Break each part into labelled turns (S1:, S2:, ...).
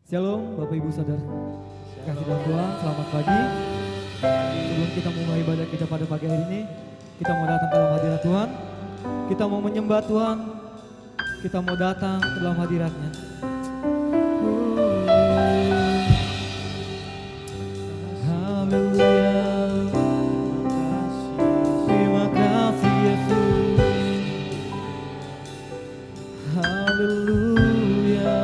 S1: Shalom Bapak Ibu Saudara, kasih dalam Tuhan, selamat pagi. Sebelum kita mulai ibadah kita pada pagi hari ini, kita mau datang ke dalam hadirat Tuhan. Kita mau menyembah Tuhan, kita mau datang ke dalam hadiratnya. Haleluya. Terima kasih Yesus. Haleluya.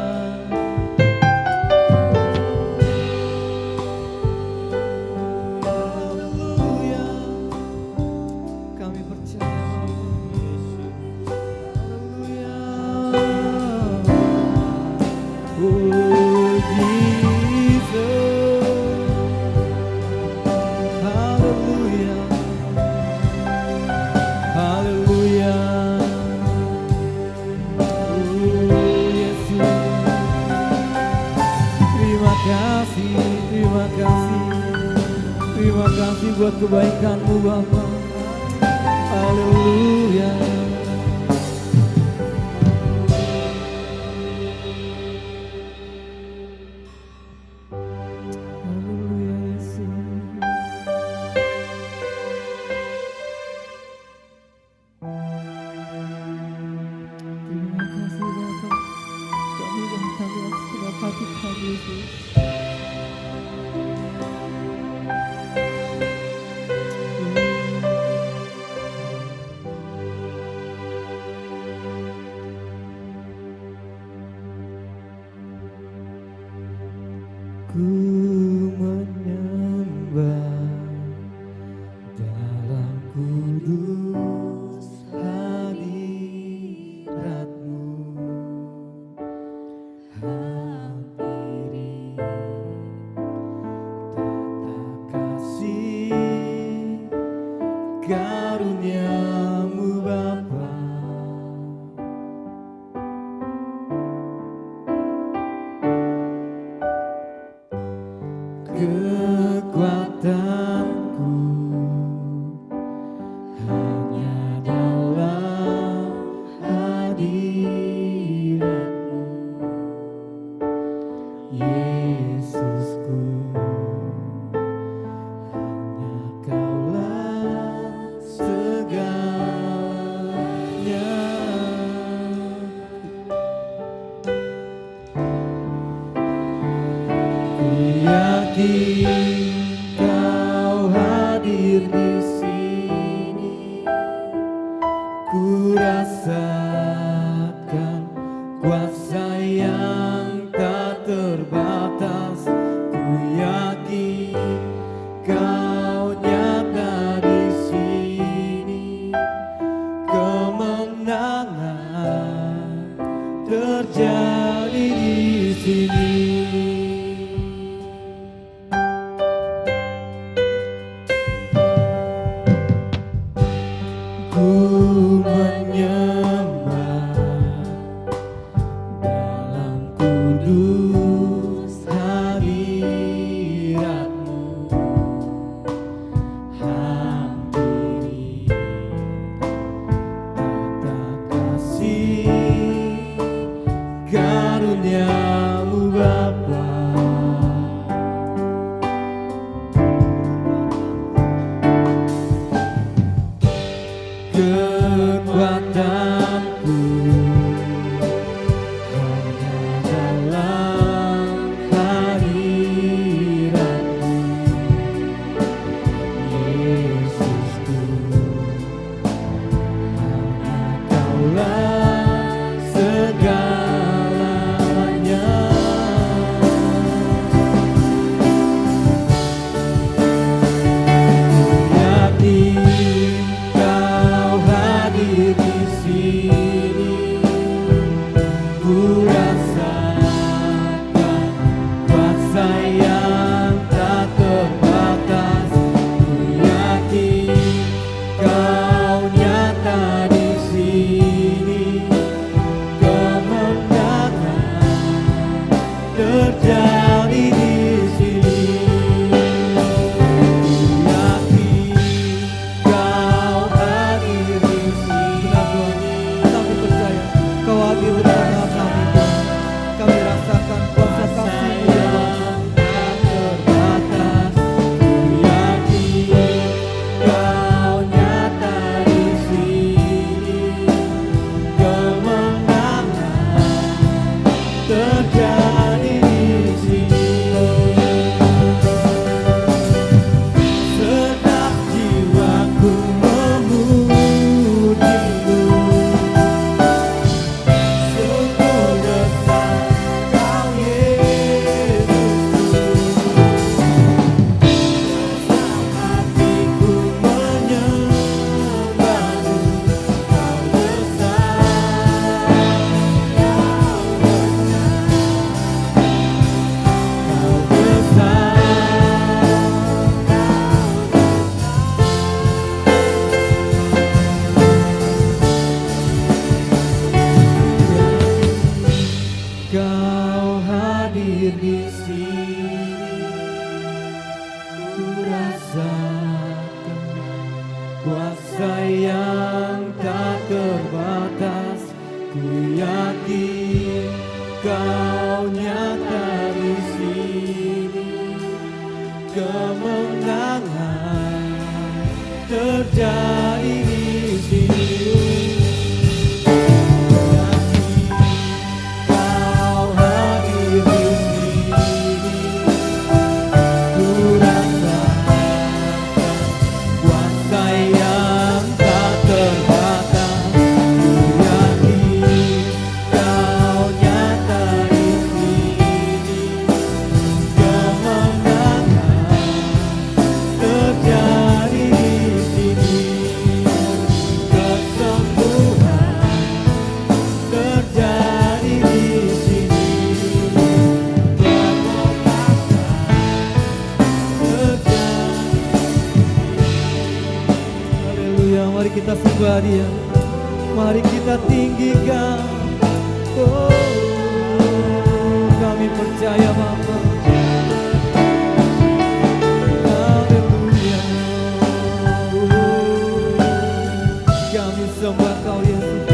S1: Haleluya. Kami percaya. Haleluya. Oh Jesus. Haleluya. Haleluya. Terima kasih buat kebaikan-Mu Bapa. Haleluya. Haleluya Yesus. Terima kasih Bapa. Kami datang dengan segenap hati kami Yesus. Ku menyembah dalam kudus hadirat-Mu, hampiri tata kasih karunia-Mu Bapa. Kekuatanku hanya dalam hadirat-Mu, Yesusku, hanya Kaulah segalanya. Ku yakin Kau hadir di sini, ku rasakan kuasa yang tak terbatas. Ku yakin Kau nyata di sini, kemenangan terjadi di sini. yakin Kau nyata di sini, kemenangan terjadi di sini. Yakin Kau hadir di sini, ku rasakan kuasa yang tak terbatas. Ku yakin Kau nyata di sini, kemenangan terjadi di sini, kesembuhan terjadi di sini, kebebasan terjadi. Haleluya, mari kita sembah Dia, mari kita tinggikan. Oh, kami percaya Bapa. Haleluya, kami sembah Kau Yesus.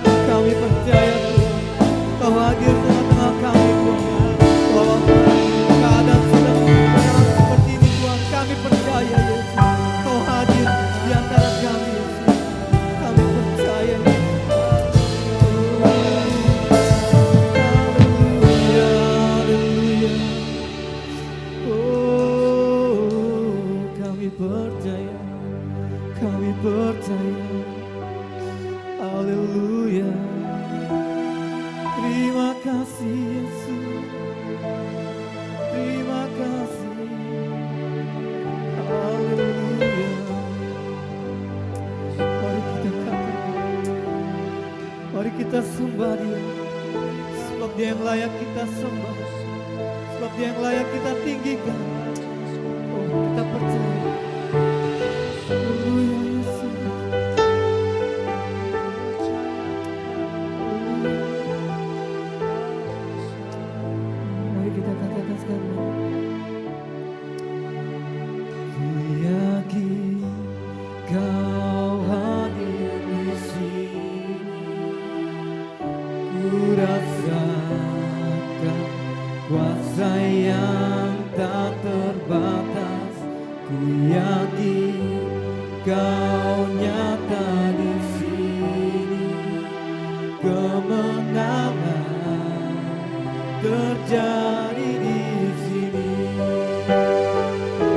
S1: Kami percaya Tuhan, Kau hadir tengah-tengah kami Tuhan. Walaupun keadaan sedang berjalan seperti ini Tuhan, kami percaya Yesus, Kau hadir di antara kami Yesus. Kami percaya Yesus. Haleluya, haleluya. Oh, kami percaya, kami percaya. Haleluya. Terima kasih Yesus, terima kasih. Haleluya. Mari kita katakan, mari kita sembah Dia, sebab Dia yang layak kita sembah, sebab Dia yang layak kita tinggikan. Oh, kita percaya. Haleluya Yesus. Mari kita katakan sekarang. Ku yakin Kau hadir di sini, ku rasakan kuasa yang tak terbatas. Ku yakin Kau nyata di sini, kemenangan terjadi di sini.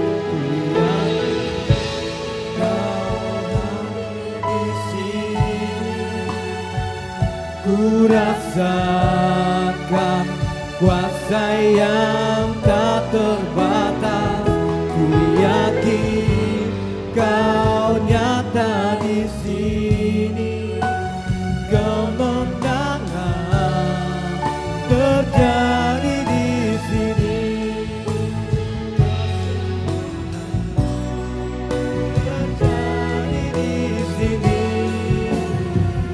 S1: Ku yakin Kau hadir di sini, ku rasakan kuasa yang tak terbatas. Ku yakin Kau nyata di sini, kemenangan terjadi di sini, terjadi di sini,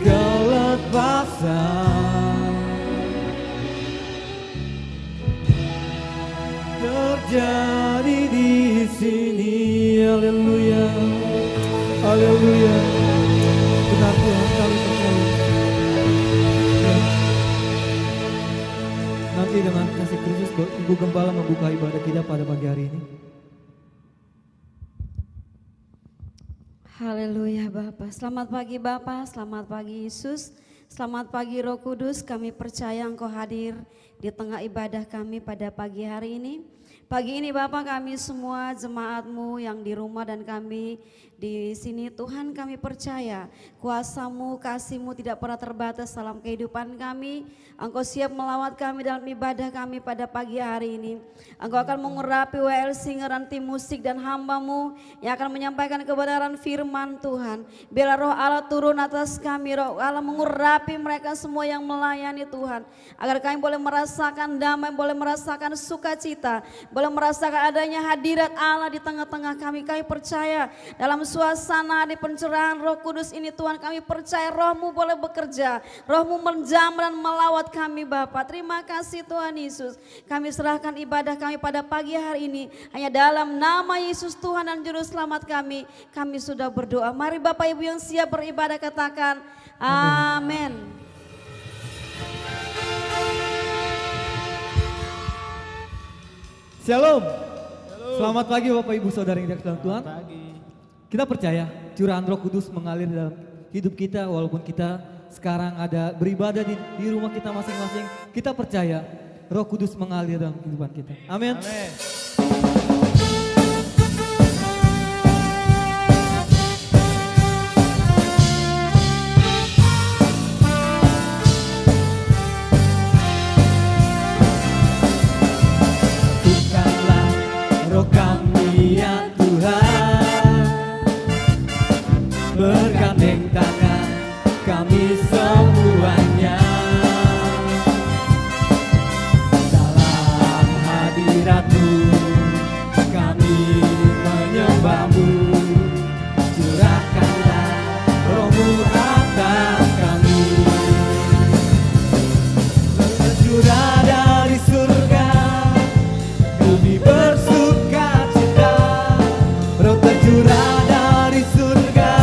S1: kelepasan terjadi di sini. Haleluya, haleluya. Benar Tuhan, kami percaya. Nanti dengan kasih Kristus, Ibu Gembala membuka ibadah kita pada pagi hari ini.
S2: Haleluya Bapak. Selamat pagi Bapak, selamat pagi Yesus, selamat pagi Roh Kudus. Kami percaya Engkau hadir di tengah ibadah kami pada pagi hari ini. Pagi ini Bapak, kami semua jemaat-Mu yang di rumah dan kami di sini, Tuhan, kami percaya kuasa-Mu, kasih-Mu tidak pernah terbatas dalam kehidupan kami. Engkau siap melawat kami dalam ibadah kami pada pagi hari ini. Engkau akan mengurapi WL Singer dan tim musik dan hamba-Mu yang akan menyampaikan kebenaran firman Tuhan. Biarlah Roh Allah turun atas kami, Roh Allah mengurapi mereka semua yang melayani Tuhan, agar kami boleh merasakan damai, boleh merasakan sukacita, boleh merasakan adanya hadirat Allah di tengah-tengah kami. Kami percaya dalam suasana di pencerahan Roh Kudus ini Tuhan, kami percaya Roh-Mu boleh bekerja, Roh-Mu menjamah dan melawat kami Bapa. Terima kasih Tuhan Yesus. Kami serahkan ibadah kami pada pagi hari ini hanya dalam nama Yesus Tuhan dan Juru Selamat kami. Kami sudah berdoa. Mari Bapak Ibu yang siap beribadah katakan amin.
S1: Shalom. Selamat pagi Bapak Ibu Saudara yang dikasihi Tuhan.
S3: Pagi.
S1: Kita percaya curahan Roh Kudus mengalir dalam hidup kita walaupun kita sekarang ada beribadah di rumah kita masing-masing. Kita percaya Roh Kudus mengalir dalam kehidupan kita. Amin.
S3: Amin.
S1: Bukanlah roh kami ya Tuhan, bergandeng tangan kami semuanya dalam hadirat-Mu, kami menyembah-Mu. Curahkanlah Roh-Mu atas kami, tercurah dari surga kami bersuka cita. Roh tercurah dari surga,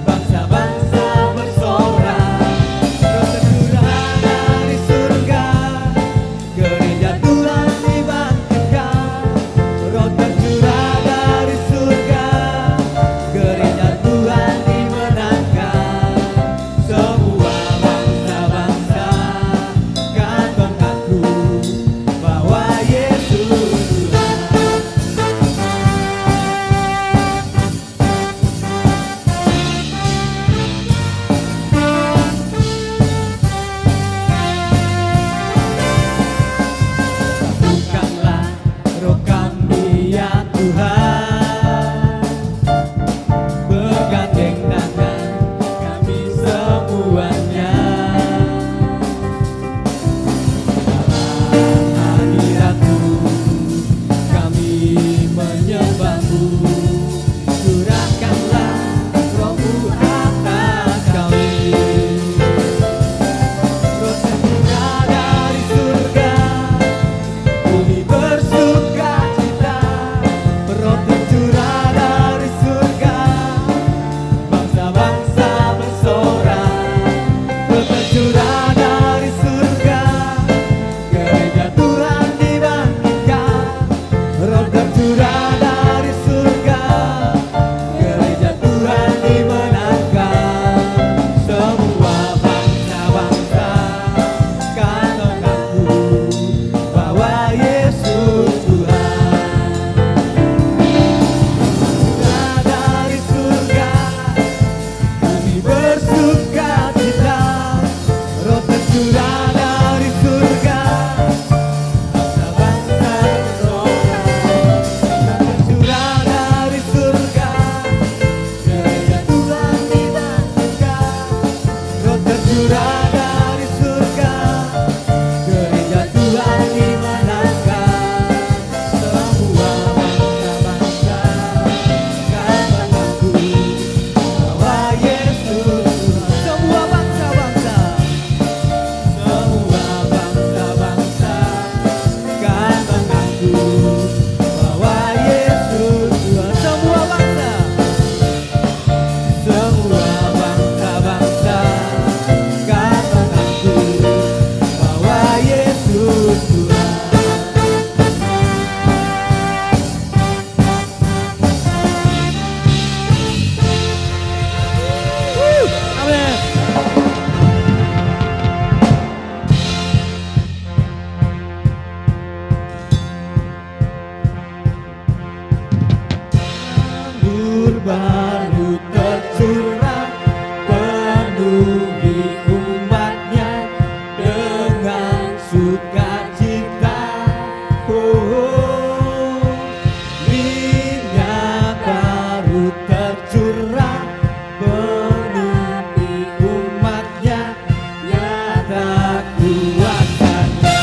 S1: bangsa-bangsa bersorak. Roh tercurah dari surga, gereja Tuhan dibangkitkan. Roh tercurah dari surga, gereja Tuhan dimenangkan. Semua bangsa-bangsa kan mengaku bahwa Yesus Tuhan. Satukanlah roh kami ya Tuhan, bergandeng tangan kami semuanya dalam hadirat-Mu, kami menyembah-Mu. Curahkanlah Roh-Mu atas kami. Roh tercurah dari surga, bumi bersuka cita. Roh tercurah dari surga, bangsa-bangsa bersorak. Roh tercurah dari surga, gereja Tuhan dibangkitkan. Roh tercurah dari surga, gereja Tuhan dimenangkan. Semua bangsa-bangsa kan mengaku bahwa Yesus Tuhan. Surah dari surga, kami bersuka cita. Roh tercurah dari surga, bangsa-bangsa bersorak. Roh tercurah dari surga, gereja Tuhan dibangkitkan. Roh tercurah dari surga, gereja Tuhan dimenangkan. Semua bangsa-bangsa kan mengaku bahwa Yesus Tuhan. Semua bangsa-bangsa, semua bangsa-bangsa kan mengaku bahwa Yesus Tuhan. Semua bangsa, semua bangsa-bangsa kan mengaku bahwa Yesus Tuhan. Amin. Anggur baru tercurah, penuhi umatnya dengan sukacita. Oh, minyak baru tercurah, penuhi umatnya nyata kuasanya.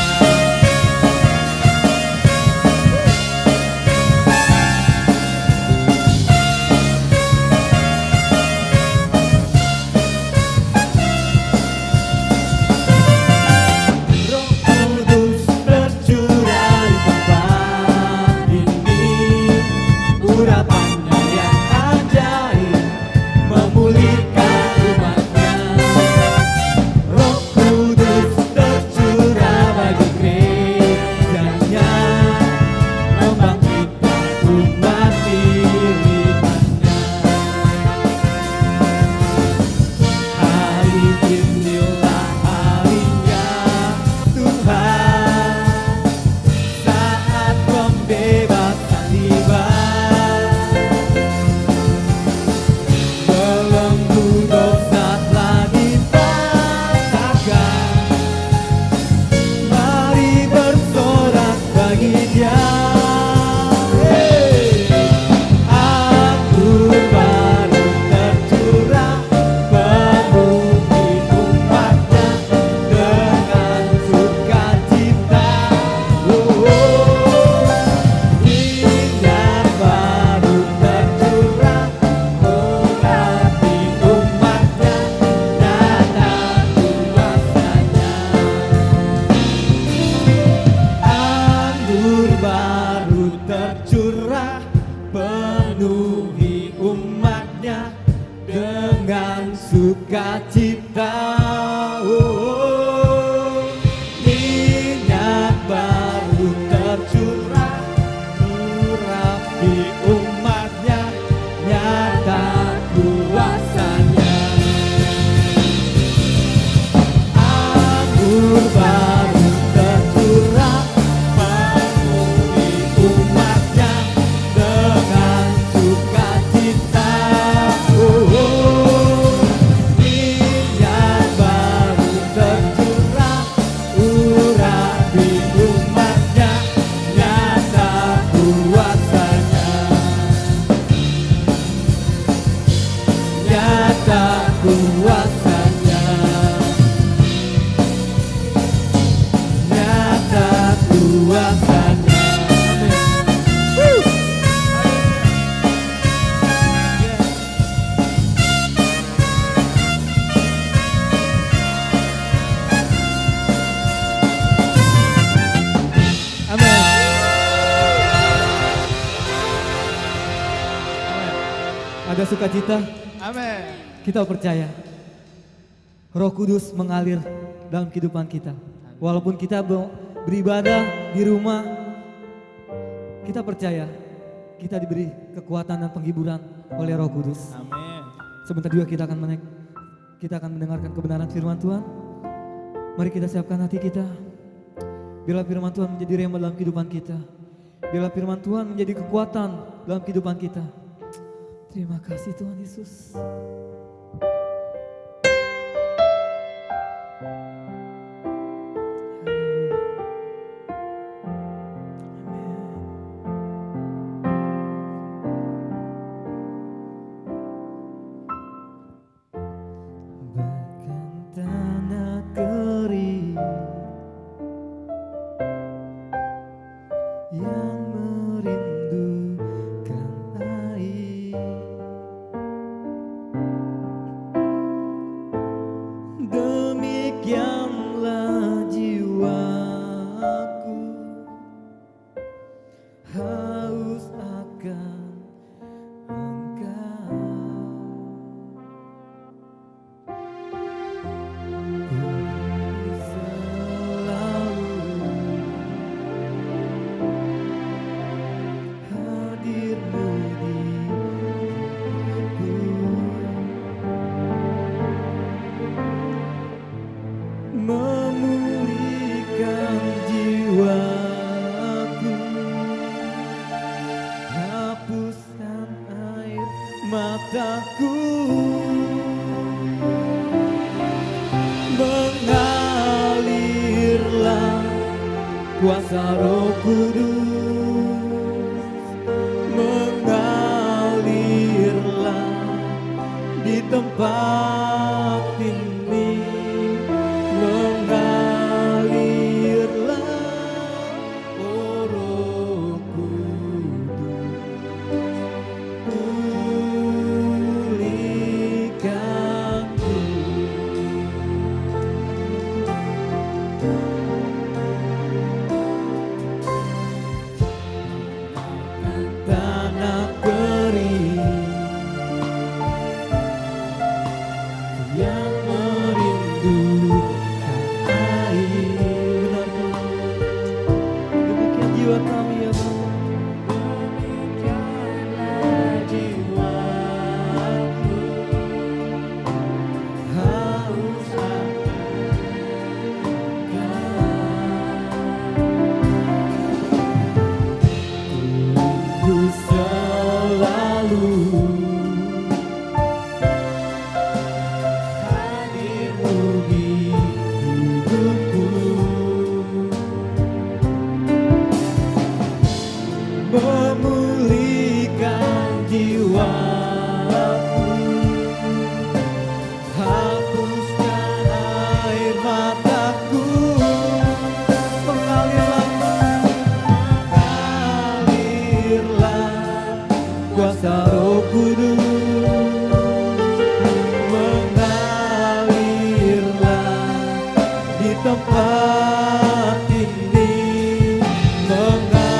S1: tercurah, penuhi umatnya dengan sukacita. Minyak baru tercurah, urapi umatnya, nyata kuasanya. Anggur baru tercurah, penuhi umatnya dengan sukacita. Minyak baru tercurah, urapi umatnya, nyata kuasanya. Nyata kuasanya. Nyata kuasanya. Amin. Ada sukacita,
S3: Amin.
S1: kita percaya Roh Kudus mengalir dalam kehidupan kita. Walaupun kita beribadah di rumah, kita percaya kita diberi kekuatan dan penghiburan oleh Roh Kudus.
S3: Amin.
S1: Sebentar juga kita akan mendengarkan kebenaran firman Tuhan. Mari kita siapkan hati kita. Biarlah firman Tuhan menjadi rema dalam kehidupan kita. Biarlah firman Tuhan menjadi kekuatan dalam kehidupan kita. Terima kasih Tuhan Yesus. Bahkan tanah kering yang merindukan air, demikianlah jiwaku haus akan Engkau. Memulihkan jiwaku, hapuskan air mataku, mengalirlah kuasa Roh Kudus, mengalirlah di tempat ini, mengalirlah, oh Roh Kudus, pulihkanku. Tanah kering yang merindukan air. Benar, demikian jiwa kami ya Bapa. Demikianlah jiwaku haus akan Engkau. Ku selalu memulihkan jiwaku, hapuskan air mataku, mengalirlah kuasa Roh Kudus, mengalirlah di tempat ini, mengalirlah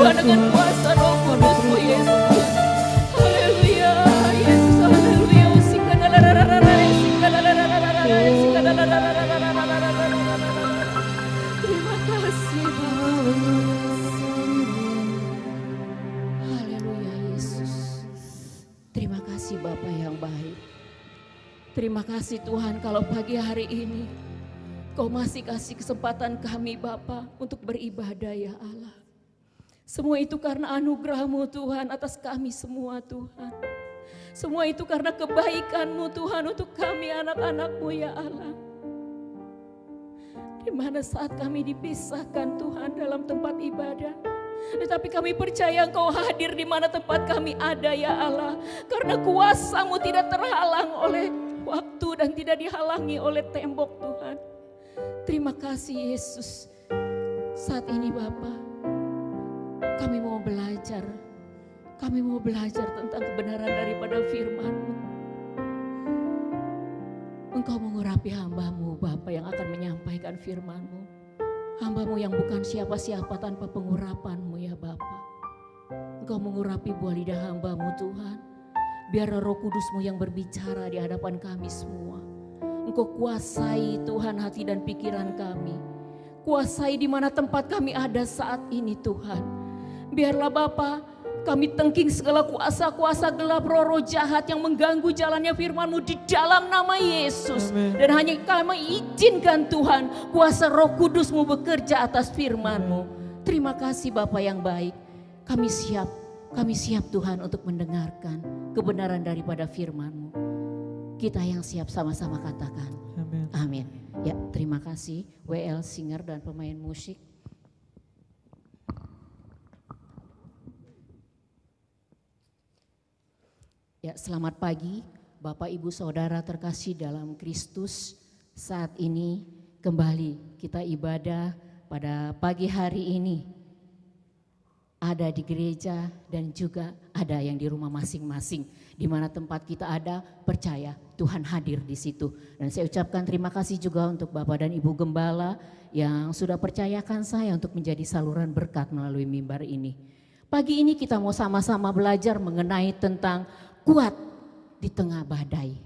S3: Tuhan dengan kuasa Roh Kudus-Mu Yesus. Haleluya, Yesus, haleluya. Terima kasih Bapa. Haleluya Yesus. Terima kasih Bapa yang baik. Terima kasih Tuhan kalau pagi hari ini Kau masih kasih kesempatan kami Bapa untuk beribadah ya Allah. Semua itu karena anugerah-Mu Tuhan atas kami semua Tuhan. Semua itu karena kebaikan-Mu Tuhan untuk kami anak-anak-Mu ya Allah. Di mana saat kami dipisahkan Tuhan dalam tempat ibadah, tetapi kami percaya Engkau hadir di mana tempat kami ada ya Allah. Karena kuasa-Mu tidak terhalang oleh waktu dan tidak dihalangi oleh tembok Tuhan. Terima kasih Yesus. Saat ini Bapa, kami mau belajar. Kami mau belajar tentang kebenaran daripada firman-Mu. Engkau mengurapi hamba-Mu Bapa yang akan menyampaikan firman-Mu. Hamba-Mu yang bukan siapa-siapa tanpa pengurapan-Mu ya Bapa. Engkau mengurapi buah lidah hamba-Mu Tuhan. Biar Roh Kudus-Mu yang berbicara di hadapan kami semua. Engkau kuasai Tuhan hati dan pikiran kami. Kuasai di mana tempat kami ada saat ini Tuhan. Biarlah Bapa, kami tengking segala kuasa-kuasa gelap roh-roh jahat yang mengganggu jalannya firman-Mu di dalam nama Yesus.
S1: Amen.
S3: Dan hanya kami izinkan Tuhan kuasa Roh Kudus-Mu bekerja atas firman-Mu. Terima kasih Bapa yang baik. Kami siap Tuhan untuk mendengarkan kebenaran daripada firman-Mu. Kita yang siap sama-sama katakan.
S1: Amin.
S3: Amin. Ya, terima kasih WL Singer dan pemain musik. Ya, selamat pagi Bapak Ibu Saudara terkasih dalam Kristus. Saat ini kembali kita ibadah pada pagi hari ini. Ada di gereja dan juga ada yang di rumah masing-masing. Di mana tempat kita ada, percaya Tuhan hadir di situ. Dan saya ucapkan terima kasih juga untuk Bapak dan Ibu Gembala yang sudah percayakan saya untuk menjadi saluran berkat melalui mimbar ini. Pagi ini kita mau sama-sama belajar mengenai tentang kuat di tengah badai.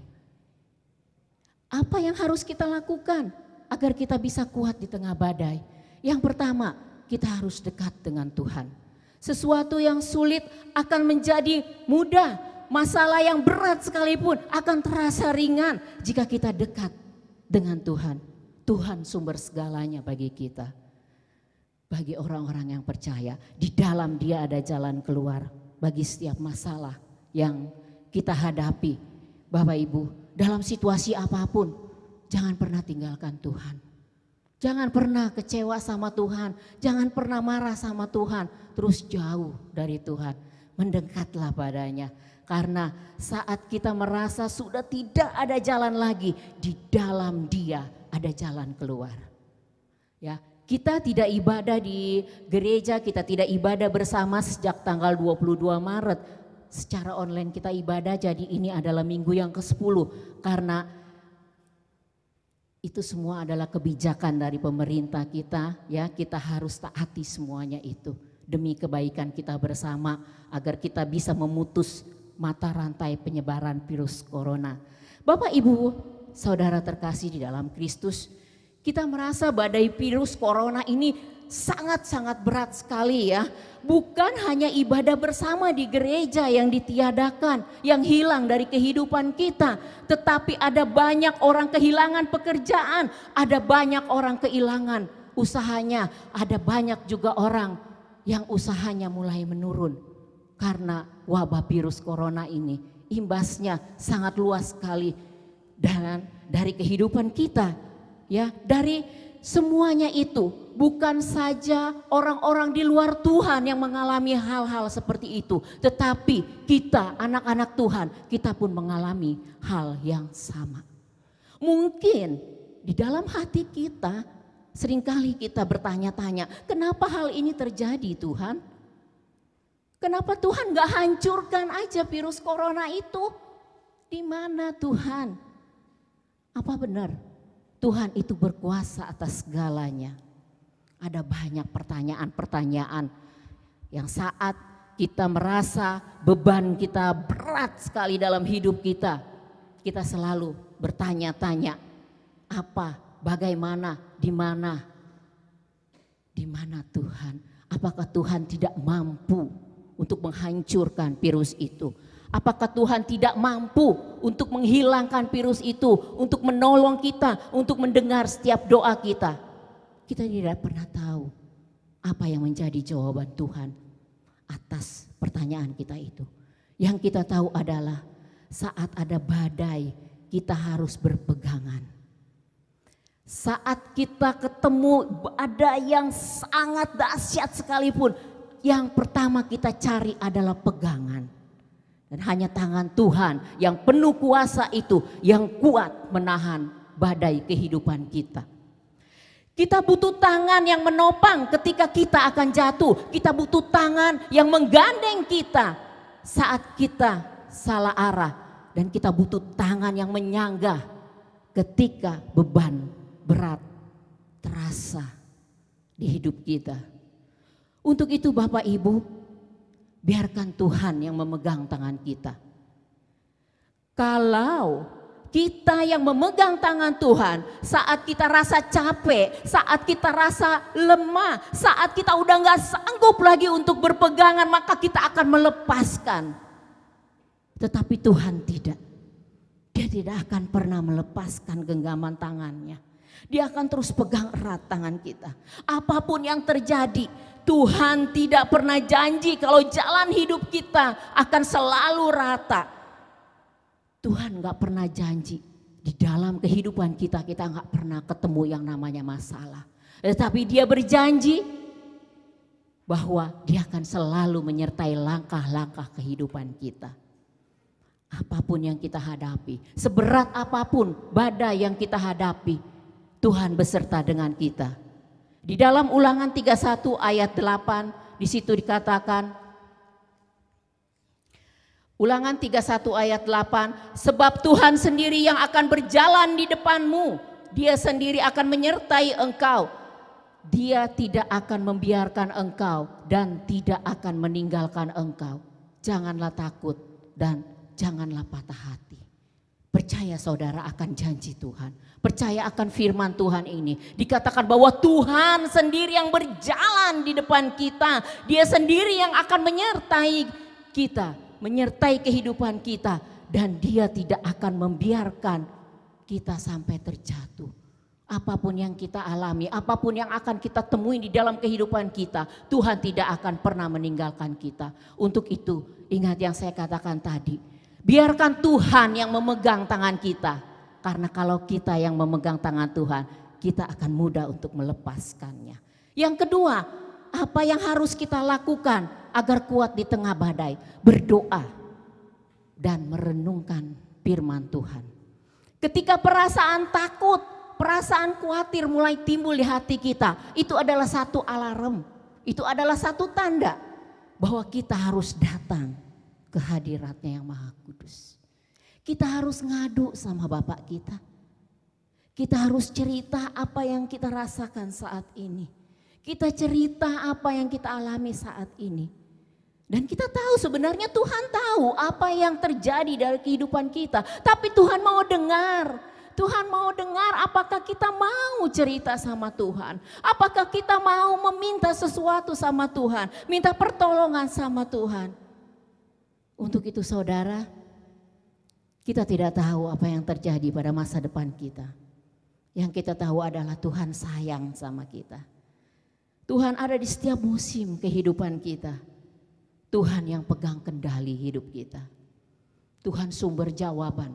S3: Apa yang harus kita lakukan agar kita bisa kuat di tengah badai? Yang pertama, kita harus dekat dengan Tuhan. Sesuatu yang sulit akan menjadi mudah, masalah yang berat sekalipun akan terasa ringan jika kita dekat dengan Tuhan. Tuhan sumber segalanya bagi kita. Bagi orang-orang yang percaya, di dalam Dia ada jalan keluar bagi setiap masalah yang kita hadapi. Bapak Ibu, dalam situasi apapun, jangan pernah tinggalkan Tuhan. Jangan pernah kecewa sama Tuhan, jangan pernah marah sama Tuhan, terus jauh dari Tuhan. Mendekatlah padanya, karena saat kita merasa sudah tidak ada jalan lagi, di dalam Dia ada jalan keluar. Ya, kita tidak ibadah di gereja, kita tidak ibadah bersama sejak tanggal 22 Maret. Secara online kita ibadah, jadi ini adalah minggu yang ke-10 karena itu semua adalah kebijakan dari pemerintah kita, ya kita harus taati semuanya itu demi kebaikan kita bersama agar kita bisa memutus mata rantai penyebaran virus corona. Bapak Ibu, Saudara terkasih di dalam Kristus, kita merasa badai virus corona ini sangat-sangat berat sekali ya. Bukan hanya ibadah bersama di gereja yang ditiadakan, yang hilang dari kehidupan kita. Tetapi ada banyak orang kehilangan pekerjaan, ada banyak orang kehilangan usahanya. Ada banyak juga orang yang usahanya mulai menurun. Karena wabah virus corona ini imbasnya sangat luas sekali. Dan dari kehidupan kita ya, dari semuanya itu. Bukan saja orang-orang di luar Tuhan yang mengalami hal-hal seperti itu. Tetapi kita anak-anak Tuhan, kita pun mengalami hal yang sama. Mungkin di dalam hati kita seringkali kita bertanya-tanya, kenapa hal ini terjadi Tuhan? Kenapa Tuhan gak hancurkan aja virus corona itu? Di mana Tuhan? Apa benar Tuhan itu berkuasa atas segalanya? Ada banyak pertanyaan-pertanyaan Yang saat kita merasa beban kita berat sekali dalam hidup kita, kita selalu bertanya-tanya, apa, bagaimana, di mana Tuhan? Apakah Tuhan tidak mampu untuk menghancurkan virus itu? Apakah Tuhan tidak mampu untuk menghilangkan virus itu, untuk menolong kita, untuk mendengar setiap doa kita? Kita tidak pernah tahu apa yang menjadi jawaban Tuhan atas pertanyaan kita itu. Yang kita tahu adalah saat ada badai, kita harus berpegangan. Saat kita ketemu badai yang sangat dahsyat sekalipun, yang pertama kita cari adalah pegangan. Dan hanya tangan Tuhan yang penuh kuasa itu yang kuat menahan badai kehidupan kita. Kita butuh tangan yang menopang ketika kita akan jatuh. Kita butuh tangan yang menggandeng kita saat kita salah arah. Dan kita butuh tangan yang menyanggah ketika beban berat terasa di hidup kita. Untuk itu Bapak Ibu, biarkan Tuhan yang memegang tangan kita. Kalau kita yang memegang tangan Tuhan, saat kita rasa capek, saat kita rasa lemah, saat kita udah gak sanggup lagi untuk berpegangan, maka kita akan melepaskan. Tetapi Tuhan tidak. Dia tidak akan pernah melepaskan genggaman tangannya. Dia akan terus pegang erat tangan kita. Apapun yang terjadi, Tuhan tidak pernah janji kalau jalan hidup kita akan selalu rata. Tuhan gak pernah janji di dalam kehidupan kita gak pernah ketemu yang namanya masalah. Tetapi Dia berjanji bahwa Dia akan selalu menyertai langkah-langkah kehidupan kita. Apapun yang kita hadapi, seberat apapun badai yang kita hadapi, Tuhan beserta dengan kita. Di dalam Ulangan 31 ayat 8 di situ dikatakan, Ulangan 31 ayat 8, sebab Tuhan sendiri yang akan berjalan di depanmu, Dia sendiri akan menyertai engkau. Dia tidak akan membiarkan engkau dan tidak akan meninggalkan engkau. Janganlah takut dan janganlah patah hati. Percaya saudara akan janji Tuhan. Percaya akan firman Tuhan ini. Dikatakan bahwa Tuhan sendiri yang berjalan di depan kita. Dia sendiri yang akan menyertai kita. Menyertai kehidupan kita. Dan Dia tidak akan membiarkan kita sampai terjatuh. Apapun yang kita alami, apapun yang akan kita temui di dalam kehidupan kita, Tuhan tidak akan pernah meninggalkan kita. Untuk itu, ingat yang saya katakan tadi. Biarkan Tuhan yang memegang tangan kita. Karena kalau kita yang memegang tangan Tuhan, kita akan mudah untuk melepaskannya. Yang kedua, apa yang harus kita lakukan agar kuat di tengah badai? Berdoa dan merenungkan firman Tuhan. Ketika perasaan takut, perasaan khawatir mulai timbul di hati kita, itu adalah satu alarm, itu adalah satu tanda bahwa kita harus datang ke hadiratnya yang Maha Kudus. Kita harus ngadu sama Bapak kita. Kita harus cerita apa yang kita rasakan saat ini. Kita cerita apa yang kita alami saat ini. Dan kita tahu sebenarnya Tuhan tahu apa yang terjadi dari kehidupan kita. Tapi Tuhan mau dengar. Tuhan mau dengar apakah kita mau cerita sama Tuhan. Apakah kita mau meminta sesuatu sama Tuhan. Minta pertolongan sama Tuhan. Untuk itu saudara, kita tidak tahu apa yang terjadi pada masa depan kita. Yang kita tahu adalah Tuhan sayang sama kita. Tuhan ada di setiap musim kehidupan kita. Tuhan yang pegang kendali hidup kita. Tuhan sumber jawaban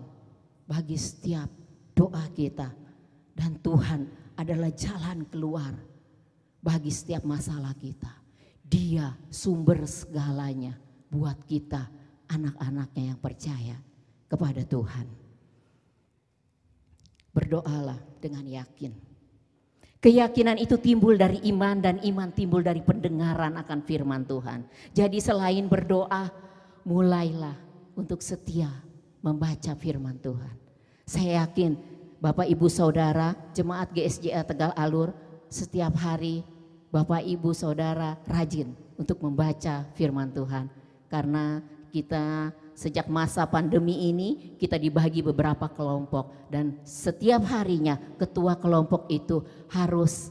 S3: bagi setiap doa kita. Dan Tuhan adalah jalan keluar bagi setiap masalah kita. Dia sumber segalanya buat kita, anak-anaknya yang percaya kepada Tuhan. Berdoalah dengan yakin. Keyakinan itu timbul dari iman dan iman timbul dari pendengaran akan firman Tuhan. Jadi selain berdoa, mulailah untuk setia membaca firman Tuhan. Saya yakin Bapak Ibu Saudara jemaat GSJA Tegal Alur setiap hari Bapak Ibu Saudara rajin untuk membaca firman Tuhan. Karena kita sejak masa pandemi ini kita dibagi beberapa kelompok dan setiap harinya ketua kelompok itu harus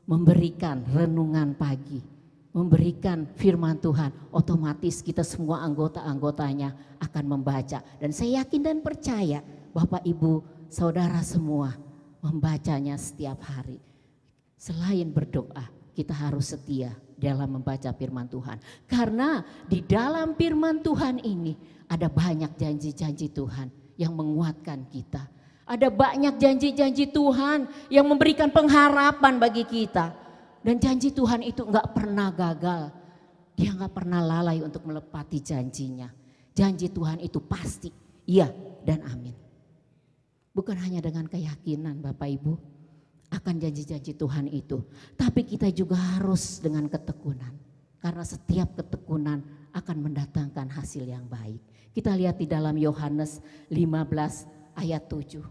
S3: memberikan renungan pagi, memberikan firman Tuhan. Otomatis kita semua anggota-anggotanya akan membaca. Dan saya yakin dan percaya Bapak Ibu Saudara semua membacanya setiap hari. Selain berdoa, kita harus setia dalam membaca firman Tuhan. Karena di dalam firman Tuhan ini ada banyak janji-janji Tuhan yang menguatkan kita. Ada banyak janji-janji Tuhan yang memberikan pengharapan bagi kita. Dan janji Tuhan itu enggak pernah gagal. Dia enggak pernah lalai untuk melepati janjinya. Janji Tuhan itu pasti, iya dan amin. Bukan hanya dengan keyakinan Bapak Ibu akan janji-janji Tuhan itu. Tapi kita juga harus dengan ketekunan. Karena setiap ketekunan akan mendatangkan hasil yang baik. Kita lihat di dalam Yohanes 15 ayat 7.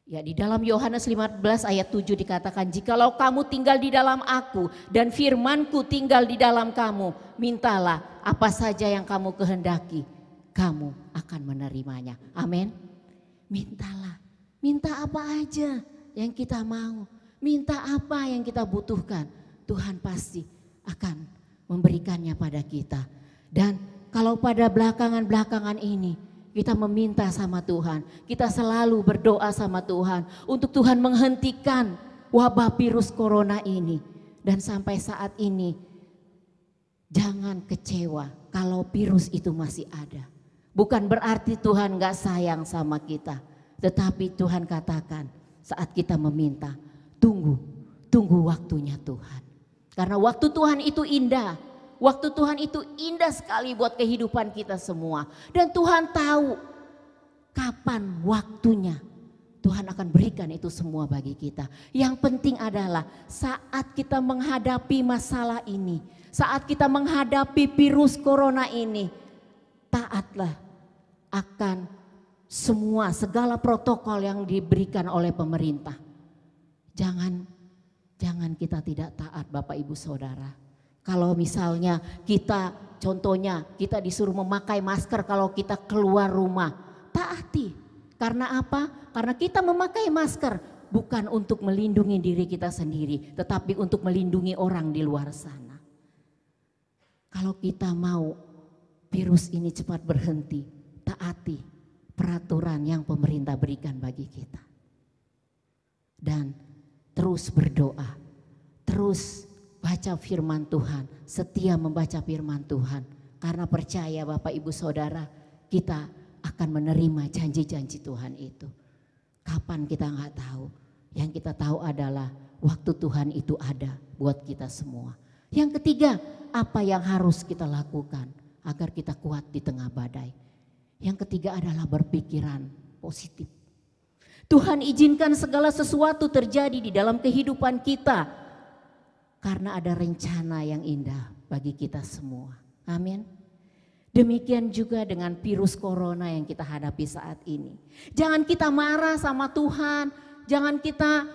S3: Ya, di dalam Yohanes 15 ayat 7 dikatakan, jikalau kamu tinggal di dalam aku dan firmanku tinggal di dalam kamu, mintalah apa saja yang kamu kehendaki, kamu akan menerimanya. Amin. Mintalah, minta apa aja yang kita mau, minta apa yang kita butuhkan, Tuhan pasti akan memberikannya pada kita. Dan kalau pada belakangan ini kita meminta sama Tuhan, kita selalu berdoa sama Tuhan untuk Tuhan menghentikan wabah virus corona ini. Dan sampai saat ini jangan kecewa kalau virus itu masih ada. Bukan berarti Tuhan gak sayang sama kita, tetapi Tuhan katakan saat kita meminta, tunggu waktunya Tuhan. Karena waktu Tuhan itu indah. Waktu Tuhan itu indah sekali buat kehidupan kita semua. Dan Tuhan tahu kapan waktunya Tuhan akan berikan itu semua bagi kita. Yang penting adalah saat kita menghadapi masalah ini, saat kita menghadapi virus corona ini, taatlah akan segala protokol yang diberikan oleh pemerintah. Jangan kita tidak taat Bapak Ibu Saudara. Kalau misalnya contohnya kita disuruh memakai masker kalau kita keluar rumah, taati. Karena apa? Karena kita memakai masker bukan untuk melindungi diri kita sendiri, tetapi untuk melindungi orang di luar sana. Kalau kita mau virus ini cepat berhenti, taati peraturan yang pemerintah berikan bagi kita. Dan terus berdoa, terus baca firman Tuhan, setia membaca firman Tuhan. Karena percaya Bapak Ibu Saudara, kita akan menerima janji-janji Tuhan itu. Kapan kita nggak tahu, yang kita tahu adalah waktu Tuhan itu ada buat kita semua. Yang ketiga, apa yang harus kita lakukan agar kita kuat di tengah badai. Yang ketiga adalah berpikiran positif. Tuhan izinkan segala sesuatu terjadi di dalam kehidupan kita karena ada rencana yang indah bagi kita semua. Amin. Demikian juga dengan virus corona yang kita hadapi saat ini. Jangan kita marah sama Tuhan, jangan kita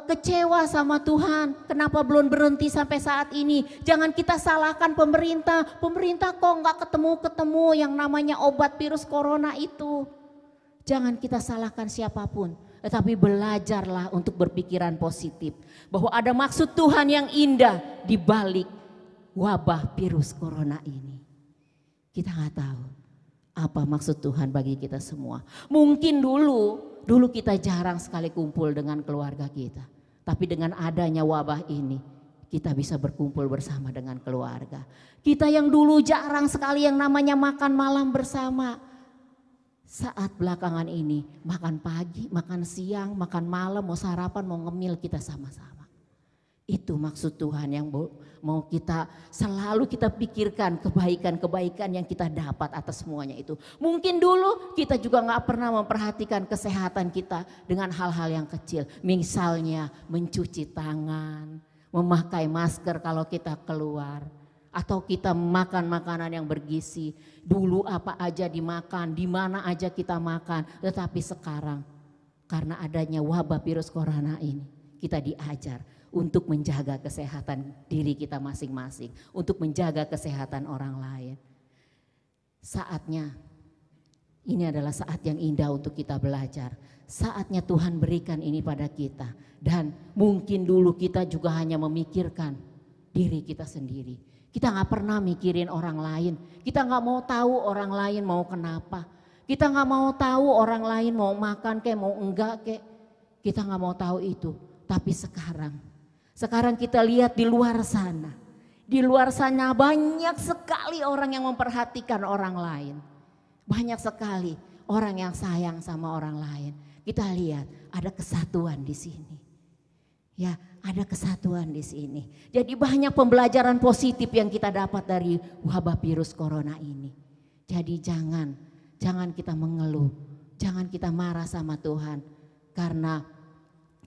S3: kecewa sama Tuhan. Kenapa belum berhenti sampai saat ini? Jangan kita salahkan pemerintah. Pemerintah kok nggak ketemu yang namanya obat virus corona itu. Jangan kita salahkan siapapun. Tetapi belajarlah untuk berpikiran positif. Bahwa ada maksud Tuhan yang indah di balik wabah virus corona ini. Kita nggak tahu apa maksud Tuhan bagi kita semua. Mungkin dulu kita jarang sekali kumpul dengan keluarga kita. Tapi dengan adanya wabah ini kita bisa berkumpul bersama dengan keluarga. Kita yang dulu jarang sekali yang namanya makan malam bersama. Saat belakangan ini makan pagi, makan siang, makan malam, mau sarapan, mau ngemil kita sama-sama. Itu maksud Tuhan yang mau kita selalu kita pikirkan kebaikan-kebaikan yang kita dapat atas semuanya itu. Mungkin dulu kita juga gak pernah memperhatikan kesehatan kita dengan hal-hal yang kecil. Misalnya mencuci tangan, memakai masker kalau kita keluar. Atau kita makan makanan yang bergizi. Dulu apa aja dimakan, di mana aja kita makan. Tetapi sekarang karena adanya wabah virus corona ini, kita diajar untuk menjaga kesehatan diri kita masing-masing, untuk menjaga kesehatan orang lain. Saatnya, ini adalah saat yang indah untuk kita belajar. Saatnya Tuhan berikan ini pada kita. Dan mungkin dulu kita juga hanya memikirkan diri kita sendiri. Kita gak pernah mikirin orang lain. Kita gak mau tahu orang lain mau kenapa. Kita gak mau tahu orang lain mau makan kayak mau enggak kayak. Kita gak mau tahu itu. Tapi sekarang kita lihat di luar sana. Di luar sana banyak sekali orang yang memperhatikan orang lain. Banyak sekali orang yang sayang sama orang lain. Kita lihat ada kesatuan di sini. Ya, ada kesatuan di sini. Jadi banyak pembelajaran positif yang kita dapat dari wabah virus corona ini. Jadi jangan kita mengeluh, jangan kita marah sama Tuhan karena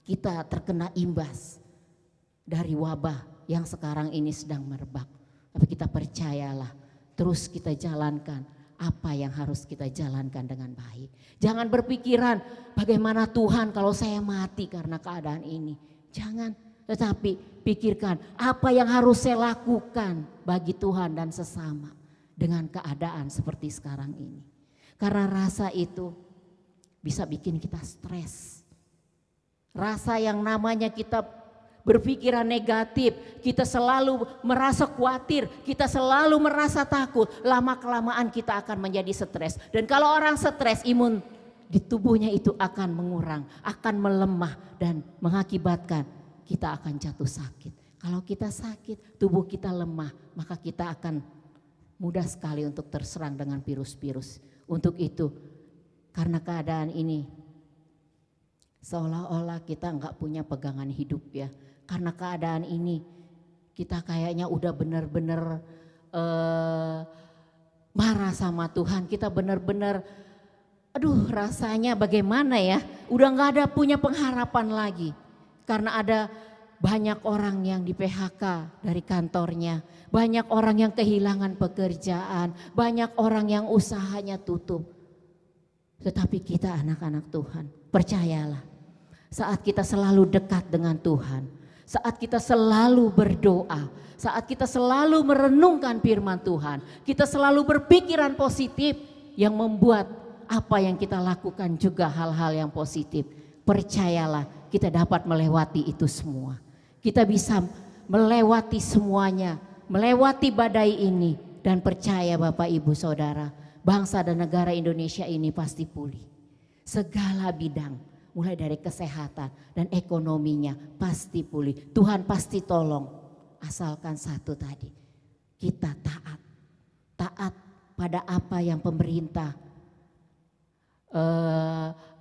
S3: kita terkena imbas dari wabah yang sekarang ini sedang merebak. Tapi kita percayalah, terus kita jalankan apa yang harus kita jalankan dengan baik. Jangan berpikiran bagaimana Tuhan kalau saya mati karena keadaan ini. Jangan, tetapi pikirkan apa yang harus saya lakukan bagi Tuhan dan sesama dengan keadaan seperti sekarang ini. Karena rasa itu bisa bikin kita stres. Rasa yang namanya kita berpikiran negatif, kita selalu merasa khawatir, kita selalu merasa takut, lama-kelamaan kita akan menjadi stres. Dan kalau orang stres, imun di tubuhnya itu akan mengurang, akan melemah dan mengakibatkan kita akan jatuh sakit. Kalau kita sakit, tubuh kita lemah, maka kita akan mudah sekali untuk terserang dengan virus-virus. Untuk itu, karena keadaan ini, seolah-olah kita nggak punya pegangan hidup ya. Karena keadaan ini kita kayaknya udah benar-benar marah sama Tuhan. Kita benar-benar rasanya bagaimana ya. Udah nggak ada punya pengharapan lagi. Karena ada banyak orang yang di PHK dari kantornya. Banyak orang yang kehilangan pekerjaan. Banyak orang yang usahanya tutup. Tetapi kita anak-anak Tuhan, percayalah. Saat kita selalu dekat dengan Tuhan, saat kita selalu berdoa, saat kita selalu merenungkan firman Tuhan, kita selalu berpikiran positif yang membuat apa yang kita lakukan juga hal-hal yang positif. Percayalah, kita dapat melewati itu semua. Kita bisa melewati semuanya, melewati badai ini, dan percaya Bapak Ibu Saudara, bangsa dan negara Indonesia ini pasti pulih. Segala bidang, mulai dari kesehatan dan ekonominya pasti pulih. Tuhan pasti tolong. Asalkan satu tadi, kita taat. Taat pada apa yang pemerintah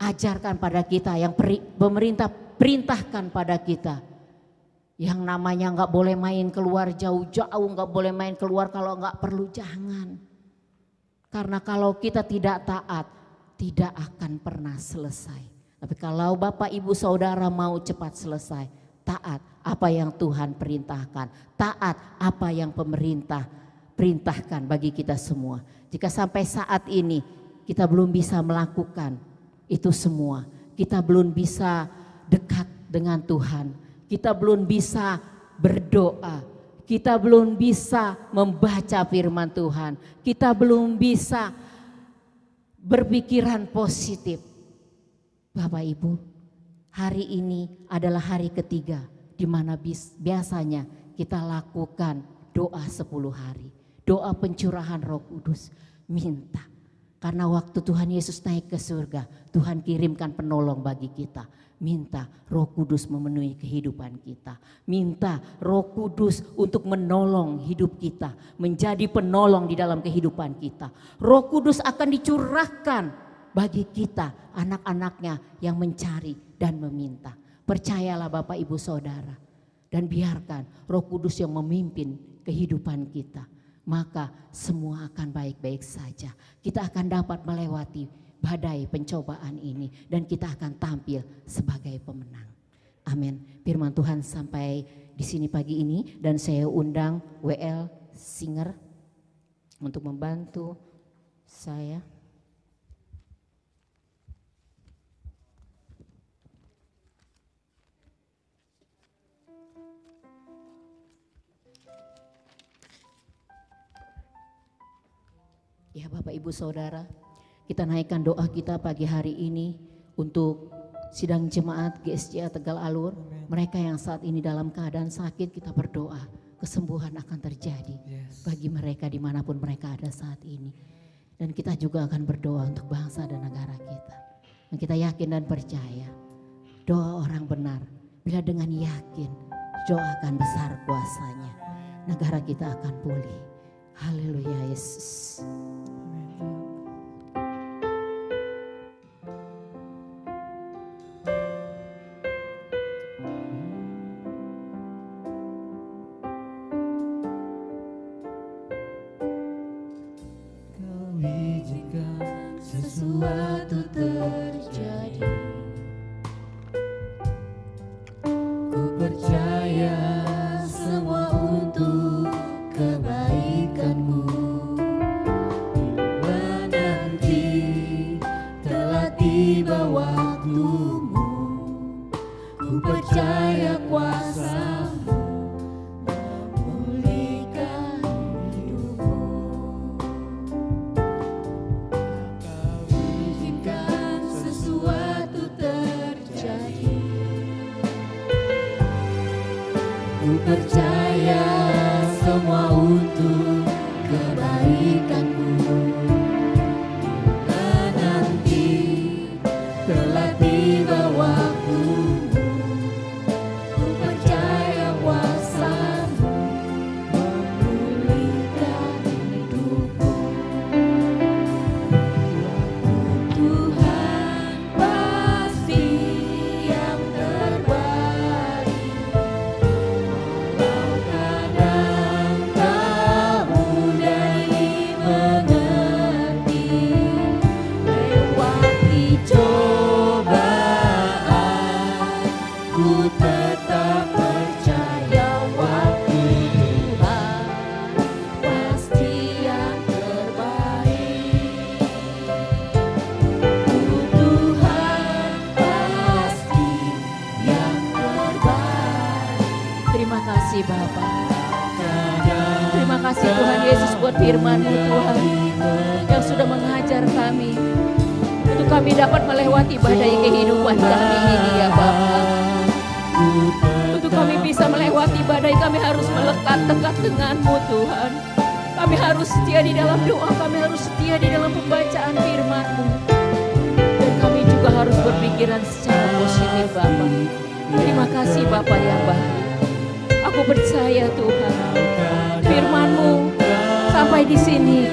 S3: ajarkan pada kita, yang pemerintah perintahkan pada kita. Yang namanya nggak boleh main keluar jauh-jauh, nggak boleh main keluar kalau nggak perlu, jangan. Karena kalau kita tidak taat, tidak akan pernah selesai. Tapi kalau Bapak Ibu Saudara mau cepat selesai, taat apa yang Tuhan perintahkan, taat apa yang pemerintah perintahkan bagi kita semua. Jika sampai saat ini kita belum bisa melakukan itu semua, kita belum bisa dekat dengan Tuhan, kita belum bisa berdoa, kita belum bisa membaca firman Tuhan, kita belum bisa berpikiran positif. Bapak Ibu, hari ini adalah hari ketiga di mana biasanya kita lakukan doa 10 hari. Doa pencurahan Roh Kudus, minta. Karena waktu Tuhan Yesus naik ke surga, Tuhan kirimkan penolong bagi kita. Minta Roh Kudus memenuhi kehidupan kita. Minta Roh Kudus untuk menolong hidup kita, menjadi penolong di dalam kehidupan kita. Roh Kudus akan dicurahkan bagi kita, anak-anaknya yang mencari dan meminta. Percayalah Bapak Ibu Saudara, dan biarkan Roh Kudus yang memimpin kehidupan kita. Maka semua akan baik-baik saja. Kita akan dapat melewati badai pencobaan ini dan kita akan tampil sebagai pemenang. Amin. Firman Tuhan sampai di sini pagi ini, dan saya undang WL Singer untuk membantu saya. Ya Bapak Ibu Saudara, kita naikkan doa kita pagi hari ini untuk sidang jemaat GSCA Tegal Alur. Mereka yang saat ini dalam keadaan sakit, kita berdoa kesembuhan akan terjadi bagi mereka dimanapun mereka ada saat ini. Dan kita juga akan berdoa untuk bangsa dan negara kita. Dan kita yakin dan percaya doa orang benar, bila dengan yakin doa akan besar kuasanya, negara kita akan pulih. Haleluya Yesus.
S1: Kau izinkan
S3: Sesuatu terjadi,
S1: ku percaya
S3: semua untuk kebaikanmu.
S1: menanti
S3: Telah tiba waktumu, ku percaya kuasa-Mu memulihkan hidupku. Kau izinkan sesuatu terjadi, ku percaya semua untuk kebaikanmu. Menanti telah tiba waktumu, ku percaya kuasa-Mu memulihkan hidupku. Tuhan pasti yang terbaik, walau kadang tak mudah dimengerti. Lewati cobaan, ku tetap percaya waktu Tuhan pasti yang terbaik. Tuhan pasti yang terbaik. Terima kasih Bapa. Terima kasih Tuhan Yesus buat firman-Mu Tuhan yang sudah mengajar kami untuk kami dapat melewati badai kehidupan kami ini ya Bapa. Untuk kami bisa melewati badai, kami harus melekat dekat dengan-Mu Tuhan. Kami harus setia di dalam doa, kami harus setia di dalam pembacaan firman-Mu. Dan kami juga harus berpikiran secara positif Bapa. Terima kasih Bapa yang baik. Aku percaya Tuhan, firman-Mu sampai di sini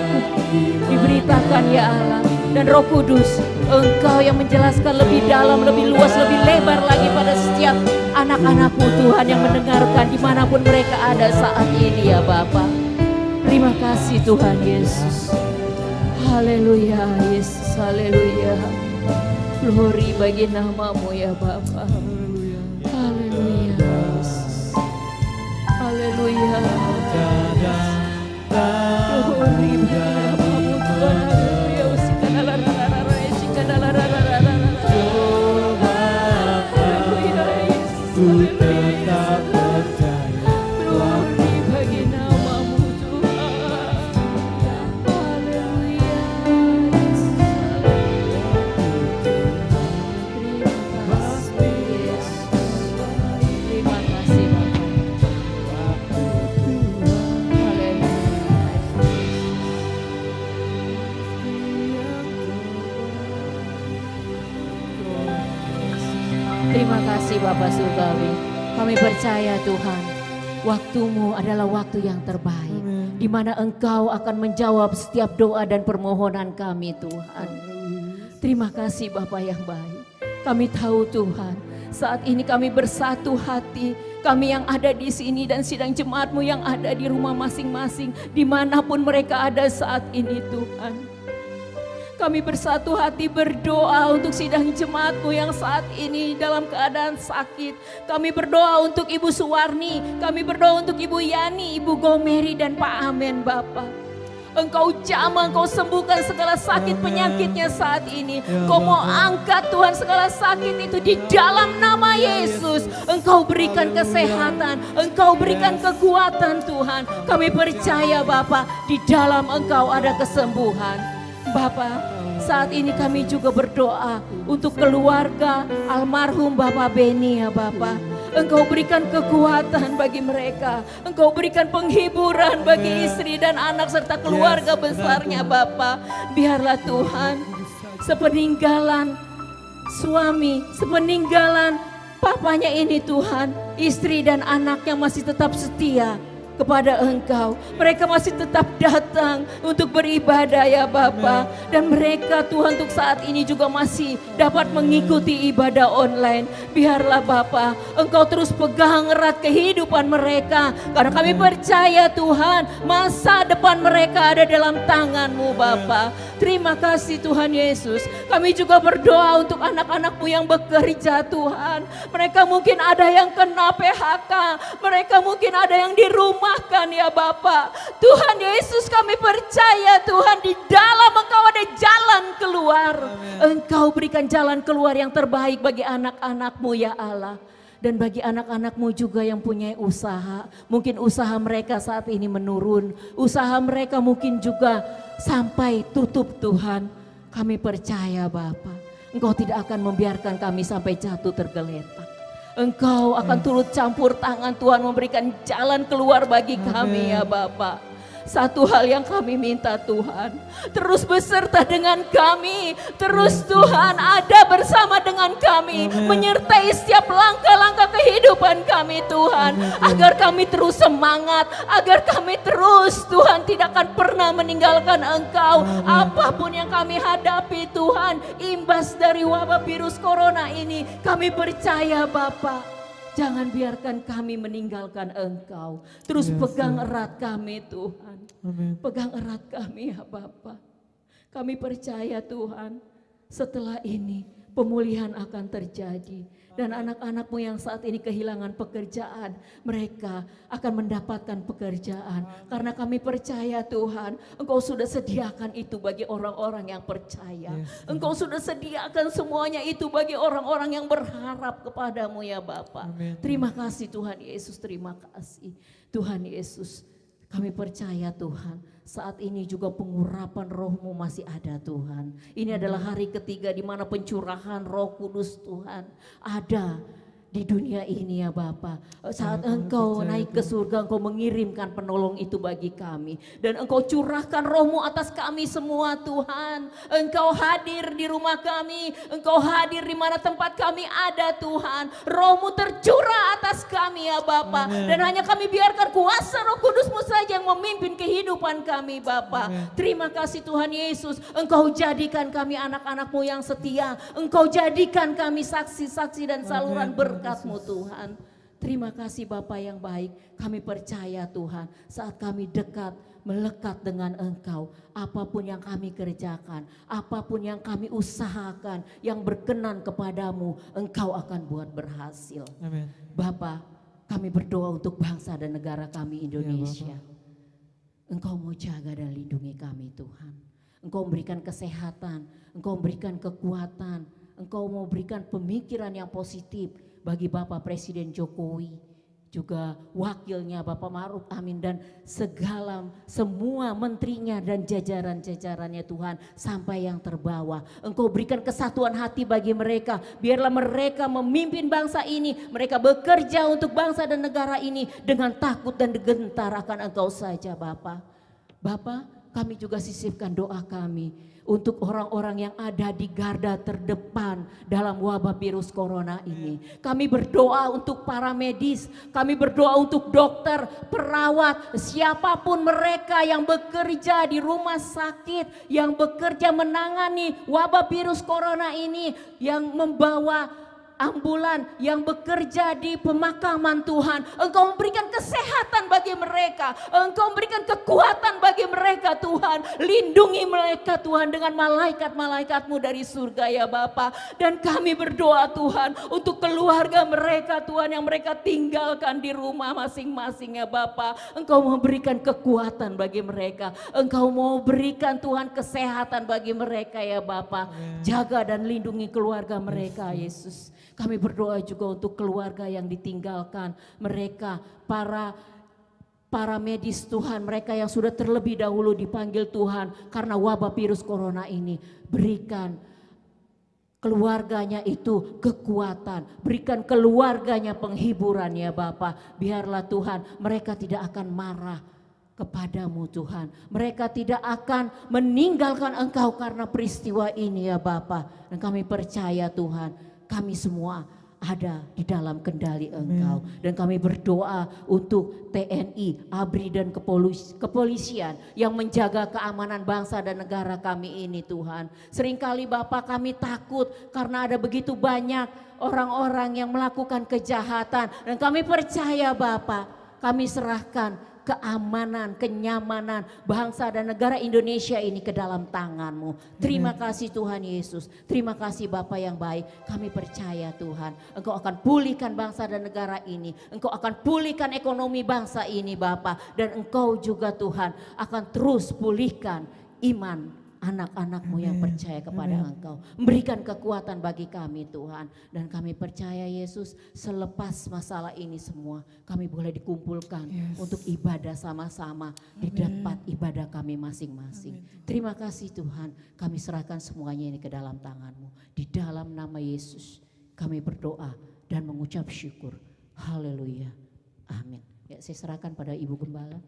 S3: diberitakan ya Allah. Dan Roh Kudus, Engkau yang menjelaskan lebih dalam, lebih luas, lebih lebar lagi pada setiap anak-anak-Mu Tuhan yang mendengarkan dimanapun mereka ada saat ini ya Bapa. Terima kasih Tuhan Yesus. Haleluya Yesus, haleluya. Glory bagi nama-Mu ya Bapa. Haleluya Yesus. Haleluya. Glory bagi nama-Mu Tuhan. Haleluya. Usikadalararara, usikadalararara. Haleluya Yesus. Haleluya. Glory bagi nama-Mu Tuhan. Haleluya Yesus. Terima kasih Yesus. Terima kasih Bapa. Terima kasih Bapak Surgawi. Kami percaya Tuhan, waktu-Mu adalah waktu yang terbaik, di mana Engkau akan menjawab setiap doa dan permohonan kami Tuhan. Terima kasih Bapak yang baik. Kami tahu Tuhan, saat ini kami bersatu hati, kami yang ada di sini dan sidang jemaat-Mu yang ada di rumah masing-masing, dimanapun mereka ada saat ini Tuhan. Kami bersatu hati berdoa untuk sidang jemaat-Mu yang saat ini dalam keadaan sakit. Kami berdoa untuk Ibu Suwarni, kami berdoa untuk Ibu Yani, Ibu Gomeri dan Pak Amen Bapak. Engkau jamah, Engkau sembuhkan segala sakit penyakitnya saat ini. Engkau mau angkat Tuhan segala sakit itu di dalam nama Yesus. Engkau berikan kesehatan, Engkau berikan kekuatan Tuhan. Kami percaya Bapa, di dalam Engkau ada kesembuhan. Bapa, saat ini kami juga berdoa untuk keluarga almarhum Bapak Beni ya Bapak. Engkau berikan kekuatan bagi mereka. Engkau berikan penghiburan bagi istri dan anak serta keluarga besarnya Bapa. Biarlah Tuhan sepeninggalan suami, sepeninggalan papanya ini Tuhan, istri dan anaknya masih tetap setia kepada Engkau. Mereka masih tetap datang untuk beribadah ya Bapa. Dan mereka Tuhan untuk saat ini juga masih dapat mengikuti ibadah online. Biarlah Bapa, Engkau terus pegang erat kehidupan mereka. Karena kami percaya Tuhan, masa depan mereka ada dalam tangan-Mu Bapa. Terima kasih Tuhan Yesus. Kami juga berdoa untuk anak-anak-Mu yang bekerja Tuhan. Mereka mungkin ada yang kena PHK. Mereka mungkin ada yang di rumah makan ya Bapa. Tuhan Yesus kami percaya Tuhan di dalam Engkau ada jalan keluar. Engkau berikan jalan keluar yang terbaik bagi anak-anak-Mu ya Allah. Dan bagi anak-anak-Mu juga yang punya usaha. Mungkin usaha mereka saat ini menurun. Usaha mereka mungkin juga sampai tutup Tuhan. Kami percaya Bapa, Engkau tidak akan membiarkan kami sampai jatuh tergeletak. Engkau akan turut campur tangan Tuhan memberikan jalan keluar bagi kami ya Bapa. Satu hal yang kami minta Tuhan, terus beserta dengan kami, terus Tuhan ada bersama dengan kami, menyertai setiap langkah-langkah kehidupan kami Tuhan, agar kami terus semangat, agar kami terus Tuhan tidak akan pernah meninggalkan Engkau. Apapun yang kami hadapi Tuhan, imbas dari wabah virus corona ini, kami percaya Bapa, jangan biarkan kami meninggalkan Engkau. Terus pegang erat kami Tuhan.
S1: Amin.
S3: Pegang erat kami ya Bapa. Kami percaya Tuhan, setelah ini pemulihan akan terjadi. Dan anak-anak-Mu yang saat ini kehilangan pekerjaan, mereka akan mendapatkan pekerjaan. Karena kami percaya Tuhan, Engkau sudah sediakan itu bagi orang-orang yang percaya. Engkau sudah sediakan semuanya itu bagi orang-orang yang berharap kepadamu ya Bapa. Terima kasih Tuhan Yesus, terima kasih Tuhan Yesus. Kami percaya Tuhan, saat ini juga pengurapan Roh-Mu masih ada Tuhan. Ini adalah hari ketiga di mana pencurahan Roh Kudus Tuhan ada di dunia ini ya Bapa. Saat Engkau naik ke surga, Engkau mengirimkan penolong itu bagi kami. Dan Engkau curahkan Roh-Mu atas kami semua Tuhan. Engkau hadir di rumah kami, Engkau hadir di mana tempat kami ada Tuhan. Roh-Mu tercurah atas kami ya Bapa. Dan hanya kami biarkan kuasa Roh Kudus-Mu saja yang memimpin kehidupan kami Bapa. Terima kasih Tuhan Yesus, Engkau jadikan kami anak-anak-Mu yang setia. Engkau jadikan kami saksi-saksi dan saluran berkat-Mu Tuhan. Terima kasih Bapa yang baik. Kami percaya Tuhan, saat kami dekat, melekat dengan Engkau, apapun yang kami kerjakan, apapun yang kami usahakan, yang berkenan kepadamu, Engkau akan buat berhasil.
S1: Amin.
S3: Bapa, kami berdoa untuk bangsa dan negara kami Indonesia. Engkau mau jaga dan lindungi kami Tuhan. Engkau memberikan kesehatan, Engkau memberikan kekuatan, Engkau mau berikan pemikiran yang positif bagi Bapak Presiden Jokowi, juga wakilnya Bapak Ma'ruf Amin dan semua menterinya dan jajaran-jajarannya Tuhan sampai yang terbawah. Engkau berikan kesatuan hati bagi mereka, biarlah mereka memimpin bangsa ini, mereka bekerja untuk bangsa dan negara ini dengan takut dan gentar akan Engkau saja Bapak. Bapak, kami juga sisipkan doa kami untuk orang-orang yang ada di garda terdepan dalam wabah virus corona ini. Kami berdoa untuk para medis, kami berdoa untuk dokter, perawat, siapapun mereka yang bekerja di rumah sakit, yang bekerja menangani wabah virus corona ini, yang membawa ambulan yang bekerja di pemakaman Tuhan. Engkau memberikan kesehatan bagi mereka. Engkau memberikan kekuatan bagi mereka Tuhan. Lindungi mereka Tuhan dengan malaikat-malaikatmu dari surga ya Bapa. Dan kami berdoa Tuhan untuk keluarga mereka Tuhan yang mereka tinggalkan di rumah masing-masing ya Bapa. Engkau memberikan kekuatan bagi mereka. Engkau mau berikan Tuhan kesehatan bagi mereka ya Bapa. Jaga dan lindungi keluarga mereka Yesus. Kami berdoa juga untuk keluarga yang ditinggalkan, mereka para medis Tuhan, mereka yang sudah terlebih dahulu dipanggil Tuhan karena wabah virus corona ini. Berikan keluarganya itu kekuatan, berikan keluarganya penghiburan ya Bapa. Biarlah Tuhan mereka tidak akan marah kepadamu Tuhan. Mereka tidak akan meninggalkan Engkau karena peristiwa ini ya Bapa. Dan kami percaya Tuhan, kami semua ada di dalam kendali Engkau. Dan kami berdoa untuk TNI, ABRI dan kepolisian yang menjaga keamanan bangsa dan negara kami ini Tuhan. Seringkali Bapak kami takut karena ada begitu banyak orang-orang yang melakukan kejahatan. Dan kami percaya Bapak, kami serahkan keamanan, kenyamanan bangsa dan negara Indonesia ini ke dalam tangan-Mu. Terima kasih Tuhan Yesus, terima kasih Bapa yang baik. Kami percaya Tuhan, Engkau akan pulihkan bangsa dan negara ini. Engkau akan pulihkan ekonomi bangsa ini Bapa. Dan Engkau juga Tuhan akan terus pulihkan iman anak-anak-Mu yang percaya kepada Engkau. Memberikan kekuatan bagi kami Tuhan. Dan kami percaya Yesus, selepas masalah ini semua kami boleh dikumpulkan untuk ibadah sama-sama di tempat ibadah kami masing-masing. Terima kasih Tuhan, kami serahkan semuanya ini ke dalam tangan-Mu. Di dalam nama Yesus kami berdoa dan mengucap syukur. Haleluya. Amin. Ya, saya serahkan pada Ibu Gembala.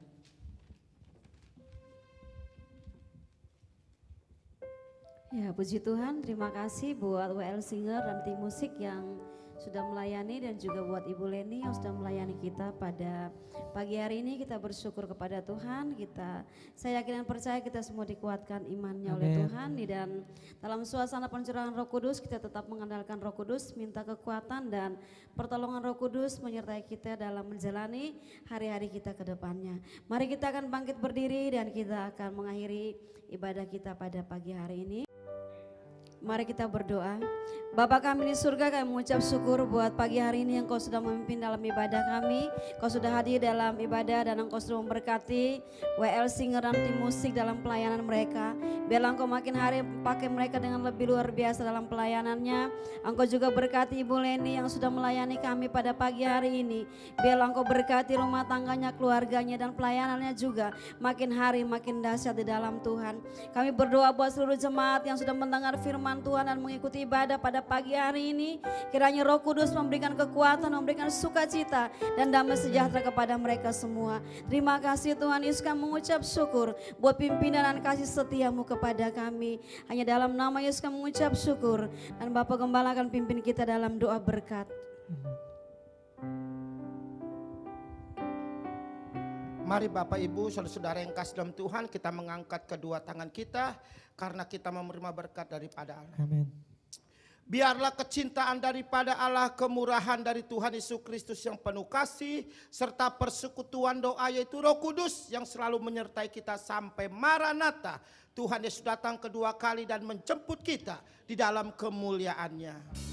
S2: Ya, puji Tuhan, terima kasih buat WL Singer dan tim musik yang sudah melayani dan juga buat Ibu Leni yang sudah melayani kita pada pagi hari ini. Kita bersyukur kepada Tuhan, saya yakin dan percaya kita semua dikuatkan imannya oleh Tuhan. Dan dalam suasana pencurahan Roh Kudus kita tetap mengandalkan Roh Kudus, minta kekuatan dan pertolongan Roh Kudus menyertai kita dalam menjalani hari-hari kita ke depannya. Mari kita akan bangkit berdiri dan kita akan mengakhiri ibadah kita pada pagi hari ini. Mari kita berdoa. Bapa kami di surga, kami mengucap syukur buat pagi hari ini yang Kau sudah memimpin dalam ibadah kami. Kau sudah hadir dalam ibadah dan Engkau sudah memberkati WL Singer dan tim musik dalam pelayanan mereka. Biarlah Engkau makin hari pakai mereka dengan lebih luar biasa dalam pelayanannya. Engkau juga berkati Ibu Leni yang sudah melayani kami pada pagi hari ini. Biarlah Engkau berkati rumah tangganya, keluarganya dan pelayanannya juga makin hari makin dahsyat di dalam Tuhan. Kami berdoa buat seluruh jemaat yang sudah mendengar firman Tuhan dan mengikuti ibadah pada pagi hari ini. Kiranya Roh Kudus memberikan kekuatan, memberikan sukacita dan damai sejahtera kepada mereka semua. Terima kasih Tuhan Yesus, kami mengucap syukur buat pimpinan dan kasih setia-Mu kepada kami. Hanya dalam nama Yesus kami mengucap syukur. Dan Bapak Gembala akan pimpin kita dalam doa berkat.
S4: Mari Bapak Ibu, saudara-saudara yang kasih dalam Tuhan, kita mengangkat kedua tangan kita karena kita menerima berkat daripada Allah.
S1: Amin.
S4: Biarlah kecintaan daripada Allah, kemurahan dari Tuhan Yesus Kristus yang penuh kasih, serta persekutuan doa yaitu Roh Kudus yang selalu menyertai kita sampai Maranatha. Tuhan Yesus datang kedua kali dan menjemput kita di dalam kemuliaannya.